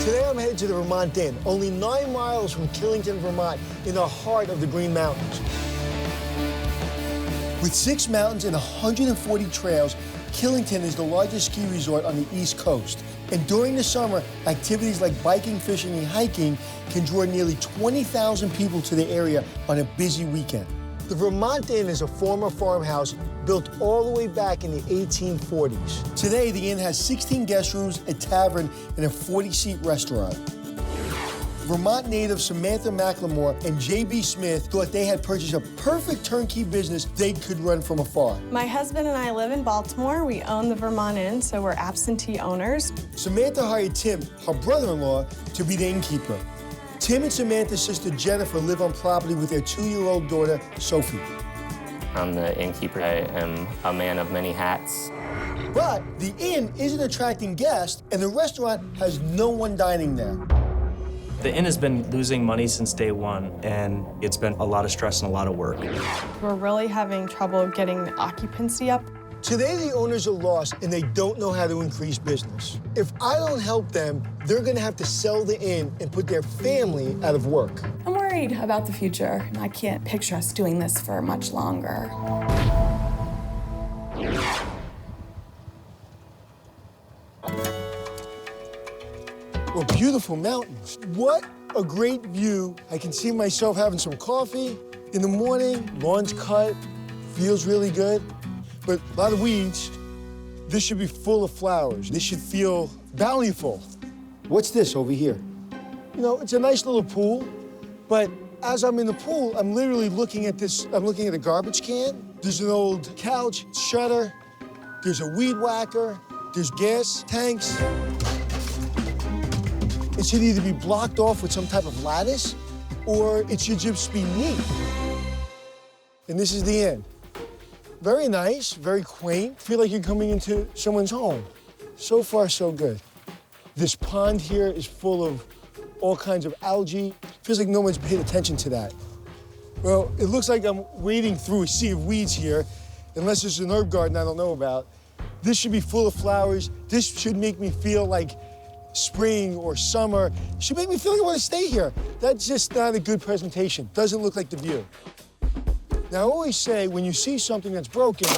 Today I'm headed to the Vermont Inn, only 9 miles from Killington, Vermont, in the heart of the Green Mountains. With 6 mountains and 140 trails, Killington is the largest ski resort on the East Coast. And during the summer, activities like biking, fishing, and hiking can draw nearly 20,000 people to the area on a busy weekend. The Vermont Inn is a former farmhouse built all the way back in the 1840s. Today, the inn has 16 guest rooms, a tavern, and a 40-seat restaurant. Vermont native Samantha McLemore and J.B. Smith thought they had purchased a perfect turnkey business they could run from afar. My husband and I live in Baltimore. We own the Vermont Inn, so we're absentee owners. Samantha hired Tim, her brother-in-law, to be the innkeeper. Tim and Samantha's sister Jennifer live on property with their 2-year-old daughter, Sophie. I'm the innkeeper. I am a man of many hats. But the inn isn't attracting guests, and the restaurant has no one dining there. The inn has been losing money since day one, and it's been a lot of stress and a lot of work. We're really having trouble getting the occupancy up. Today, the owners are lost, and they don't know how to increase business. If I don't help them, they're gonna have to sell the inn and put their family out of work. I'm worried about the future. I can't picture us doing this for much longer. Well, beautiful mountains. What a great view. I can see myself having some coffee in the morning, lawn's cut, feels really good. But a lot of weeds. This should be full of flowers. This should feel bountiful. What's this over here? You know, it's a nice little pool, but as I'm in the pool, I'm literally looking at this. I'm looking at a garbage can. There's an old couch, shutter. There's a weed whacker. There's gas tanks. It should either be blocked off with some type of lattice, or it should just be neat. And this is the end. Very nice, very quaint. Feel like you're coming into someone's home. So far, so good. This pond here is full of all kinds of algae. Feels like no one's paid attention to that. Well, it looks like I'm wading through a sea of weeds here, unless there's an herb garden I don't know about. This should be full of flowers. This should make me feel like spring or summer. It should make me feel like I want to stay here. That's just not a good presentation. Doesn't look like the view. Now, I always say, when you see something that's broken,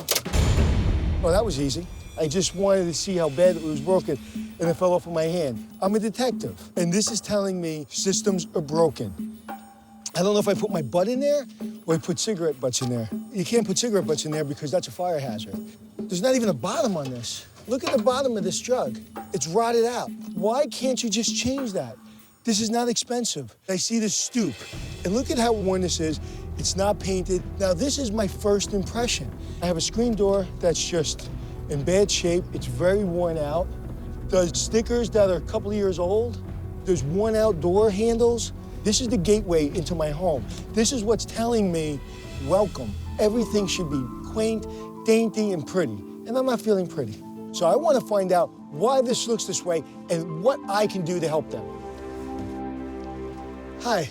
well, that was easy. I just wanted to see how bad it was broken, and it fell off of my hand. I'm a detective, and this is telling me systems are broken. I don't know if I put my butt in there or I put cigarette butts in there. You can't put cigarette butts in there because that's a fire hazard. There's not even a bottom on this. Look at the bottom of this jug. It's rotted out. Why can't you just change that? This is not expensive. I see this stoop, and look at how worn this is. It's not painted. Now, this is my first impression. I have a screen door that's just in bad shape. It's very worn out. There's stickers that are a couple of years old. There's worn out door handles. This is the gateway into my home. This is what's telling me, welcome. Everything should be quaint, dainty, and pretty. And I'm not feeling pretty. So I want to find out why this looks this way and what I can do to help them. Hi.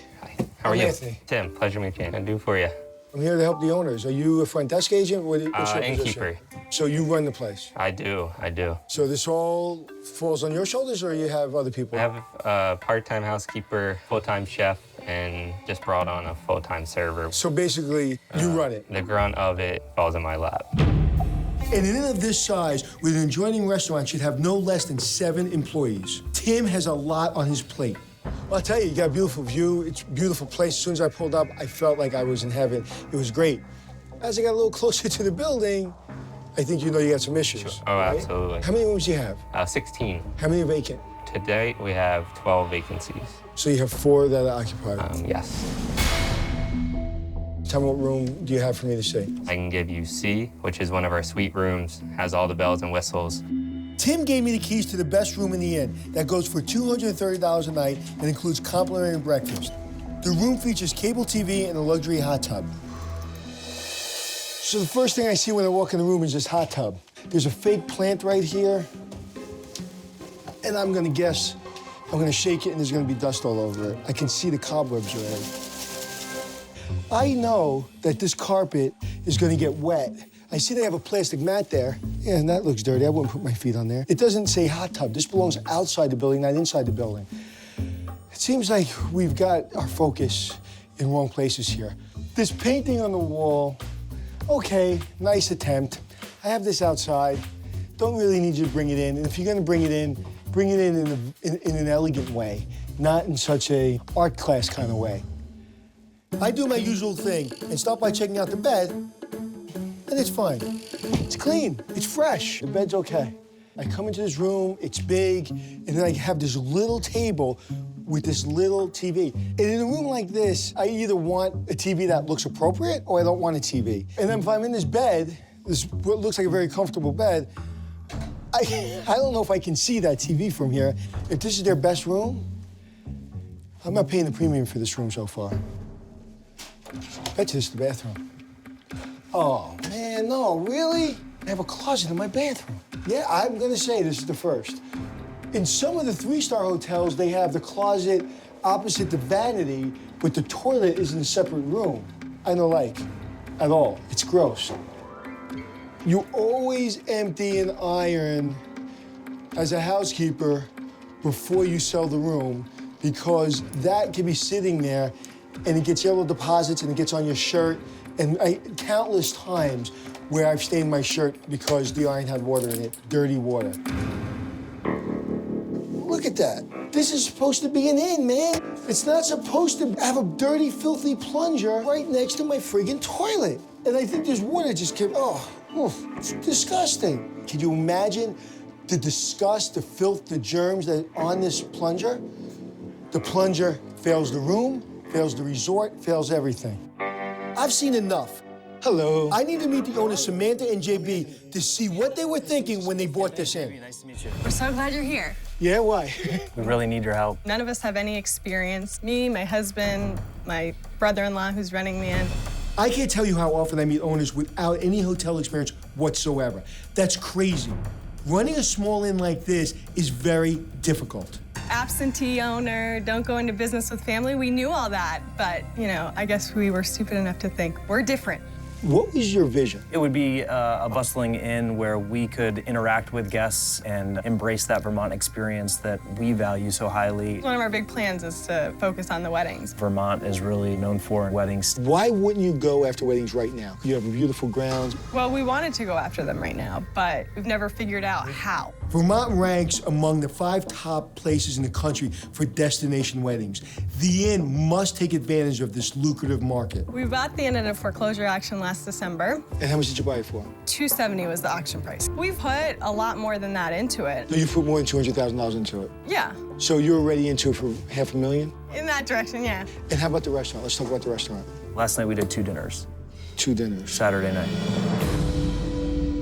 How are you? Anthony. Tim, pleasure to meet you. What can I do for you? I'm here to help the owners. Are you a front desk agent? What's your position? Innkeeper. So you run the place? I do. So this all falls on your shoulders, or you have other people? I have a part-time housekeeper, full-time chef, and just brought on a full-time server. So basically, you run it? The grunt of it falls in my lap. An inn of this size with an adjoining restaurant should have no less than 7 employees. Tim has a lot on his plate. Well, I'll tell you got a beautiful view. It's a beautiful place. As soon as I pulled up, I felt like I was in heaven. It was great. As I got a little closer to the building, I think you know you got some issues. Sure. Oh, right? Absolutely. How many rooms do you have? 16. How many are vacant? Today, we have 12 vacancies. So you have 4 that are occupied? Yes. Tell me what room do you have for me to see? I can give you C, which is one of our suite rooms, has all the bells and whistles. Tim gave me the keys to the best room in the inn that goes for $230 a night and includes complimentary breakfast. The room features cable TV and a luxury hot tub. So the first thing I see when I walk in the room is this hot tub. There's a fake plant right here, and I'm gonna guess, I'm gonna shake it and there's gonna be dust all over it. I can see the cobwebs already. I know that this carpet is gonna get wet. I see they have a plastic mat there. Yeah, and that looks dirty. I wouldn't put my feet on there. It doesn't say hot tub. This belongs outside the building, not inside the building. It seems like we've got our focus in wrong places here. This painting on the wall, okay, nice attempt. I have this outside. Don't really need you to bring it in. And if you're gonna bring it in in an elegant way, not in such a art class kind of way. I do my usual thing and start by checking out the bed, and it's fine. It's clean, it's fresh, the bed's okay. I come into this room, it's big, and then I have this little table with this little TV. And in a room like this, I either want a TV that looks appropriate or I don't want a TV. And then if I'm in this bed, this what looks like a very comfortable bed, I don't know if I can see that TV from here. If this is their best room, I'm not paying the premium for this room so far. Bet you this is the bathroom. Oh, man, no, really? I have a closet in my bathroom. Yeah, I'm gonna say this is the first. In some of the three-star hotels, they have the closet opposite the vanity, but the toilet is in a separate room. I don't like at all. It's gross. You always empty and iron as a housekeeper before you sell the room, because that can be sitting there and it gets yellow deposits and it gets on your shirt. And countless times where I've stained my shirt because the iron had water in it, dirty water. Look at that. This is supposed to be an inn, man. It's not supposed to have a dirty, filthy plunger right next to my friggin' toilet. And I think this water just came, it's disgusting. Can you imagine the disgust, the filth, the germs that are on this plunger? The plunger fails the room, fails the resort, fails everything. I've seen enough. Hello. I need to meet the owners, Samantha and JB, to see what they were thinking when they bought this in. Nice to meet you. We're so glad you're here. Yeah, why? We really need your help. None of us have any experience. Me, my husband, my brother-in-law who's running the inn. I can't tell you how often I meet owners without any hotel experience whatsoever. That's crazy. Running a small inn like this is very difficult. Absentee owner, don't go into business with family. We knew all that, but, you know, I guess we were stupid enough to think we're different. What was your vision? It would be a bustling inn where we could interact with guests and embrace that Vermont experience that we value so highly. One of our big plans is to focus on the weddings. Vermont is really known for weddings. Why wouldn't you go after weddings right now? You have beautiful grounds. Well, we wanted to go after them right now, but we've never figured out how. Vermont ranks among the 5 top places in the country for destination weddings. The inn must take advantage of this lucrative market. We bought the inn at a foreclosure auction last December. And how much did you buy it for? $270 was the auction price. We've put a lot more than that into it. So you put more than $200,000 into it? Yeah. So you're already into it for $500,000? In that direction, yeah. And how about the restaurant? Let's talk about the restaurant. Last night we did 2 dinners. 2 dinners. Saturday night.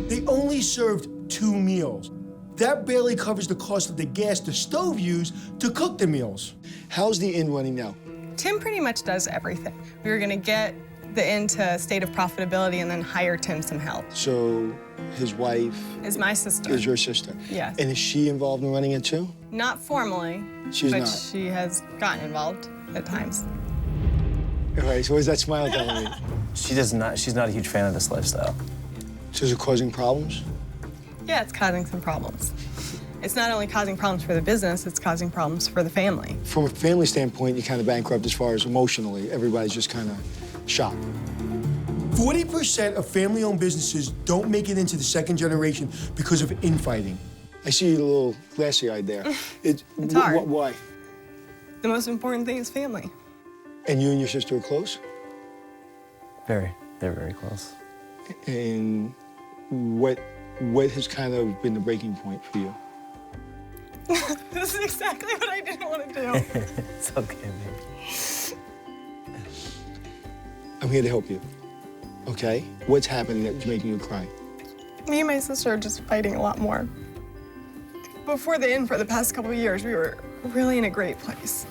They only served 2 meals. That barely covers the cost of the gas the stove used to cook the meals. How's the inn running now? Tim pretty much does everything. We were gonna get the inn to a state of profitability and then hire Tim some help. So his wife Is my sister. is your sister? Yes. And is she involved in running it too? Not formally, She's but not. she has gotten involved at times. All right, so what is that smile telling me? She's not a huge fan of this lifestyle. So is it causing problems? Yeah, it's causing some problems. It's not only causing problems for the business, it's causing problems for the family. From a family standpoint, you're kind of bankrupt as far as emotionally. Everybody's just kind of shocked. 40% of family-owned businesses don't make it into the second generation because of infighting. I see you a little glassy-eyed there. It's hard. Why? The most important thing is family. And you and your sister are close? They're very close. And what has kind of been the breaking point for you? This is exactly what I didn't want to do. It's okay, baby. I'm here to help you, okay? What's happening that's making you cry? Me and my sister are just fighting a lot more. Before the inn, for the past couple of years, we were really in a great place.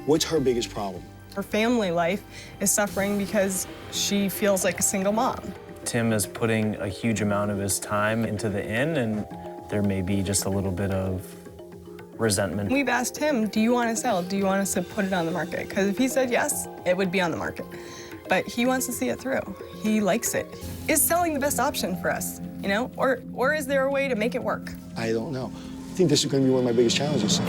What's her biggest problem? Her family life is suffering because she feels like a single mom. Tim is putting a huge amount of his time into the inn, and there may be just a little bit of resentment. We've asked him, do you want to sell? Do you want us to put it on the market? Because if he said yes, it would be on the market. But he wants to see it through. He likes it. Is selling the best option for us, you know? Or is there a way to make it work? I don't know. I think this is going to be one of my biggest challenges.